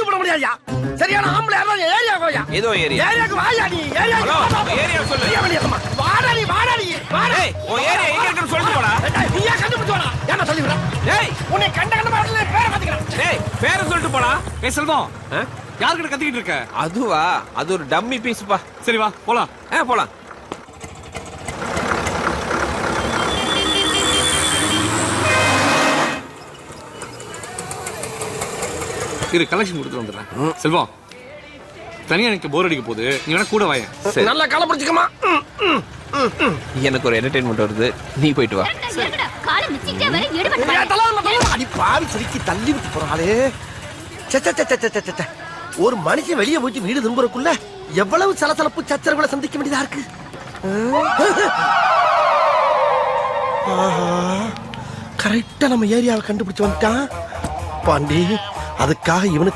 போட முடியாதுயா. சரியான ஆம்பளை யாரா ஏரியா கோயா. ஏதோ ஏரியா. ஏரியாக்கு வாயா நீ. ஏரியா சொல்லு. வாடா நீ. வாடா. ஏய், உன் ஏரியா எங்க இருக்குன்னு சொல்லிட்டு போடா. நீயா கண்டுபிடிச்சு வாடா. என்ன சொல்லி விட? டேய், உன்னை கண்ட பாடல பேரை மாத்திக்கிறேன். டேய், பேரை சொல்லிட்டு போடா. ஏய் செல்வம், யார்கிட்ட கத்திக்கிட்டு இருக்க? அதுவா? அது ஒரு டம்மி பீஸ்ப்பா. சரி வா போலாம். போலாம். இரு, கலெக்ஷன் கொடுத்து வந்துடுறேன். செல்வம், தனியா எனக்கு போர் அடிக்க போகுது, நீ வேணா கூட வாயேன். நல்லா களை பிடிச்சுக்கமா. எனக்கு ஒரு என்டர்டைன்மெண்ட் வருது, நீ போயிட்டு வா. அடி பாவி சிரிக்கி தள்ளி விட்டு போறாளே. ஒரு மனுஷன் வெளியே போயிட்டு வீடு திரும்புறக்குள்ள எவ்வளவு சலசலப்பு சச்சரவுகளை சந்திக்க வேண்டியதா இருக்கு. கரெக்டா நம்ம ஏரியாவை கண்டுபிடிச்சு வந்துட்டான் பாண்டி. அதுக்காக இவனுக்கு